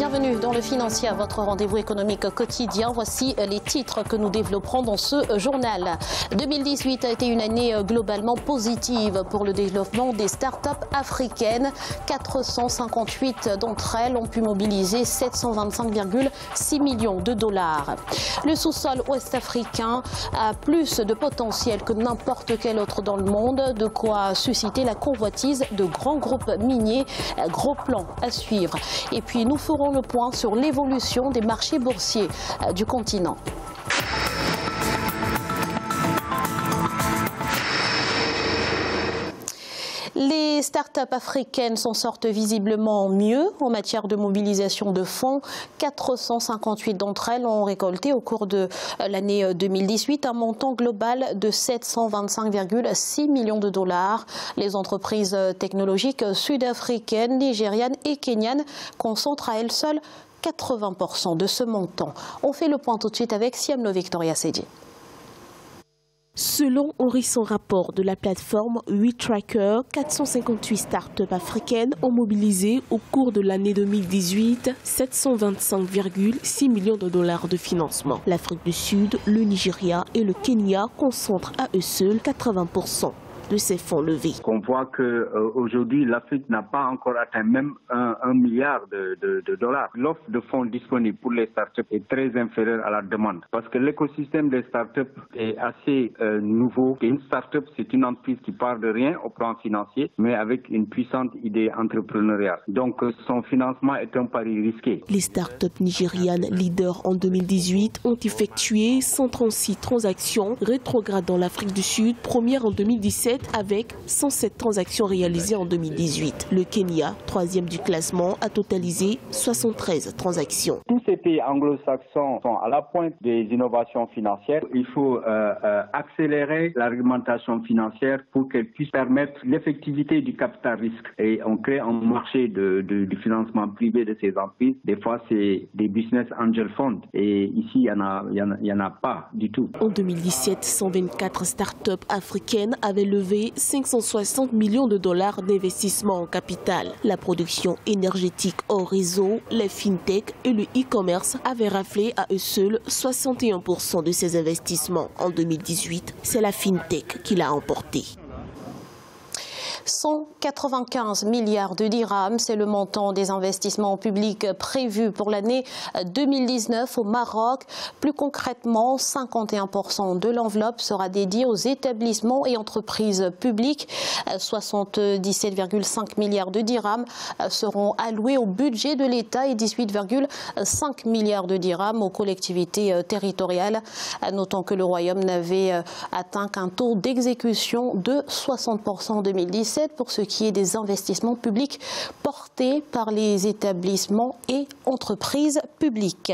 Bienvenue dans le Financier, votre rendez-vous économique quotidien. Voici les titres que nous développerons dans ce journal. 2018 a été une année globalement positive pour le développement des startups africaines. 458 d'entre elles ont pu mobiliser 725,6 millions de dollars. Le sous-sol ouest-africain a plus de potentiel que n'importe quel autre dans le monde, de quoi susciter la convoitise de grands groupes miniers. Gros plan à suivre. Et puis nous ferons le point sur l'évolution des marchés boursiers du continent. Les startups africaines s'en sortent visiblement mieux en matière de mobilisation de fonds. 458 d'entre elles ont récolté au cours de l'année 2018 un montant global de 725,6 millions de dollars. Les entreprises technologiques sud-africaines, nigérianes et kenyanes concentrent à elles seules 80% de ce montant. On fait le point tout de suite avec Siamlo Victoria Sedi. Selon un récent rapport de la plateforme WeTracker, 458 startups africaines ont mobilisé au cours de l'année 2018 725,6 millions de dollars de financement. L'Afrique du Sud, le Nigeria et le Kenya concentrent à eux seuls 80% de ces fonds levés. On voit qu'aujourd'hui, l'Afrique n'a pas encore atteint même 1 milliard de dollars. L'offre de fonds disponibles pour les startups est très inférieure à la demande parce que l'écosystème des startups est assez nouveau. Une startup, c'est une entreprise qui part de rien au plan financier, mais avec une puissante idée entrepreneuriale. Donc, son financement est un pari risqué. Les startups nigérianes leaders en 2018 ont effectué 136 transactions, rétrogradant l'Afrique du Sud, première en 2017, avec 107 transactions réalisées en 2018. Le Kenya, troisième du classement, a totalisé 73 transactions. Tous ces pays anglo-saxons sont à la pointe des innovations financières. Il faut accélérer la réglementation financière pour qu'elle puisse permettre l'effectivité du capital risque. Et on crée un marché du financement privé de ces entreprises. Des fois, c'est des business angel funds. Et ici, il n'y en a pas du tout. En 2017, 124 startups africaines avaient levé 560 millions de dollars d'investissement en capital. La production énergétique hors réseau, les fintech et le e-commerce avaient raflé à eux seuls 61% de ces investissements. En 2018, c'est la fintech qui l'a emporté. 195 milliards de dirhams, c'est le montant des investissements publics prévus pour l'année 2019 au Maroc. Plus concrètement, 51% de l'enveloppe sera dédiée aux établissements et entreprises publiques. 77,5 milliards de dirhams seront alloués au budget de l'État et 18,5 milliards de dirhams aux collectivités territoriales. Notons que le Royaume n'avait atteint qu'un taux d'exécution de 60% en 2017. Pour ce qui est des investissements publics portés par les établissements et entreprises publiques.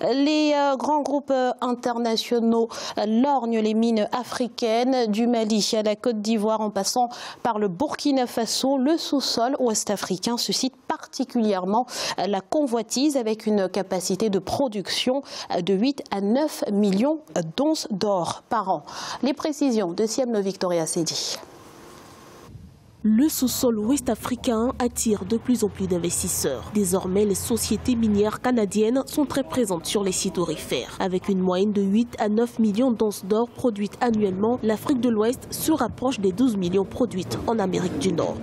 Les grands groupes internationaux lorgnent les mines africaines, du Mali à la Côte d'Ivoire en passant par le Burkina Faso. Le sous-sol ouest-africain suscite particulièrement la convoitise avec une capacité de production de 8 à 9 millions d'onces d'or par an. Les précisions de Siamlo Victoria Sedi. Le sous-sol ouest-africain attire de plus en plus d'investisseurs. Désormais, les sociétés minières canadiennes sont très présentes sur les sites aurifères. Avec une moyenne de 8 à 9 millions d'onces d'or produites annuellement, l'Afrique de l'Ouest se rapproche des 12 millions produites en Amérique du Nord.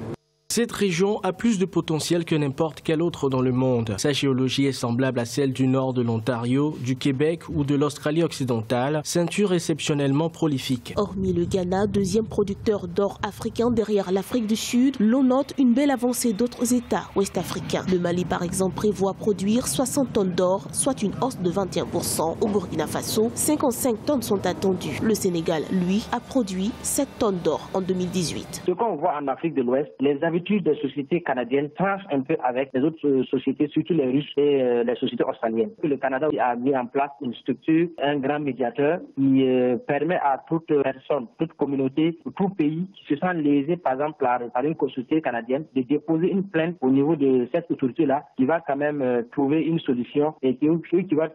Cette région a plus de potentiel que n'importe quelle autre dans le monde. Sa géologie est semblable à celle du nord de l'Ontario, du Québec ou de l'Australie occidentale, ceinture exceptionnellement prolifique. Hormis le Ghana, deuxième producteur d'or africain derrière l'Afrique du Sud, l'on note une belle avancée d'autres États ouest-africains. Le Mali, par exemple, prévoit produire 60 tonnes d'or, soit une hausse de 21%. Au Burkina Faso, 55 tonnes sont attendues. Le Sénégal, lui, a produit 7 tonnes d'or en 2018. Ce qu'on voit en Afrique de l'Ouest, les habitudes des sociétés canadiennes tranchent un peu avec les autres sociétés, surtout les Russes et les sociétés australiennes. Le Canada a mis en place une structure, un grand médiateur qui permet à toute personne, toute communauté, tout pays qui se sent lésé par exemple par une société canadienne de déposer une plainte au niveau de cette autorité-là qui va quand même trouver une solution et qui va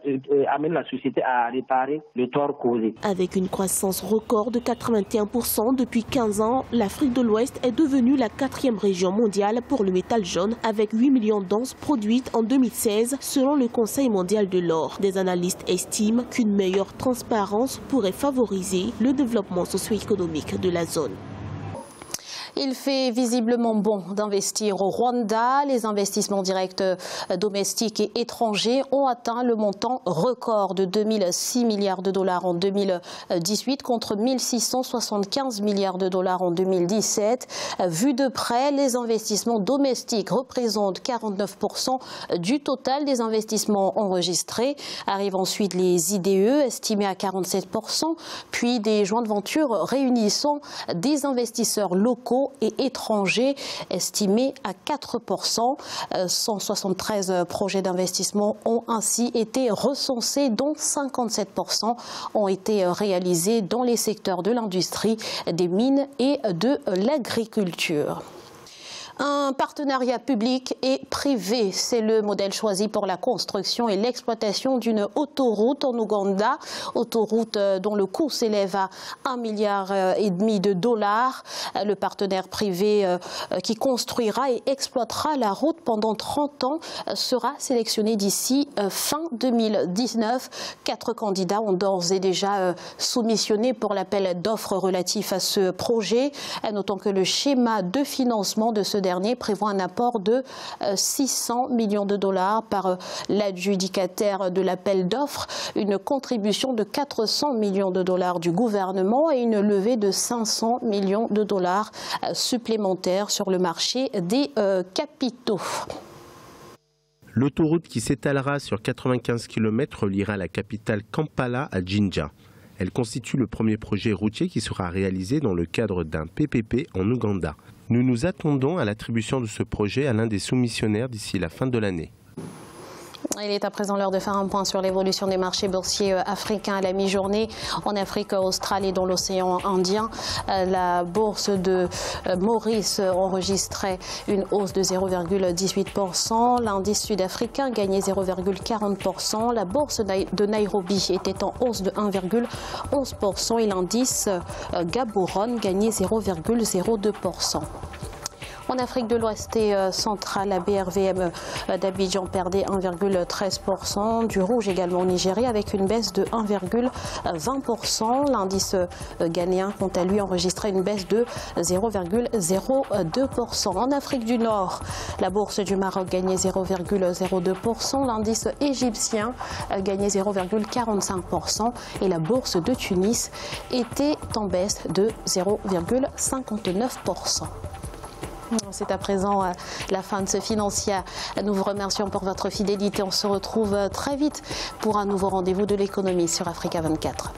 amener la société à réparer le tort causé. Avec une croissance record de 81% depuis 15 ans, l'Afrique de l'Ouest est devenue la 4e région région mondiale pour le métal jaune avec 8 millions d'onces produites en 2016 selon le Conseil mondial de l'or. Des analystes estiment qu'une meilleure transparence pourrait favoriser le développement socio-économique de la zone. Il fait visiblement bon d'investir au Rwanda. Les investissements directs domestiques et étrangers ont atteint le montant record de 2006 milliards de dollars en 2018 contre 1675 milliards de dollars en 2017. Vu de près, les investissements domestiques représentent 49% du total des investissements enregistrés. Arrivent ensuite les IDE estimés à 47%, puis des joint ventures réunissant des investisseurs locaux et étrangers estimés à 4%. 173 projets d'investissement ont ainsi été recensés, dont 57% ont été réalisés dans les secteurs de l'industrie, des mines et de l'agriculture. Un partenariat public et privé, c'est le modèle choisi pour la construction et l'exploitation d'une autoroute en Ouganda. Autoroute dont le coût s'élève à 1,5 milliard de dollars. Le partenaire privé qui construira et exploitera la route pendant 30 ans sera sélectionné d'ici fin 2019. 4 candidats ont d'ores et déjà soumissionné pour l'appel d'offres relatif à ce projet. Notons que le schéma de financement de ce dernier prévoit un apport de 600 millions de dollars par l'adjudicataire de l'appel d'offres, une contribution de 400 millions de dollars du gouvernement et une levée de 500 millions de dollars supplémentaires sur le marché des capitaux. L'autoroute qui s'étalera sur 95 km reliera la capitale Kampala à Jinja. Elle constitue le premier projet routier qui sera réalisé dans le cadre d'un PPP en Ouganda. Nous nous attendons à l'attribution de ce projet à l'un des soumissionnaires d'ici la fin de l'année. Il est à présent l'heure de faire un point sur l'évolution des marchés boursiers africains à la mi-journée. En Afrique australe et dans l'océan Indien, la bourse de Maurice enregistrait une hausse de 0,18%. L'indice sud-africain gagnait 0,40%. La bourse de Nairobi était en hausse de 1,11% et l'indice Gaborone gagnait 0,02%. En Afrique de l'Ouest et centrale, la BRVM d'Abidjan perdait 1,13%, du rouge également au Nigeria avec une baisse de 1,20%. L'indice ghanéen, quant à lui, enregistrait une baisse de 0,02%. En Afrique du Nord, la bourse du Maroc gagnait 0,02%, l'indice égyptien gagnait 0,45% et la bourse de Tunis était en baisse de 0,59%. C'est à présent la fin de ce Financial. Nous vous remercions pour votre fidélité. On se retrouve très vite pour un nouveau rendez-vous de l'économie sur Africa 24.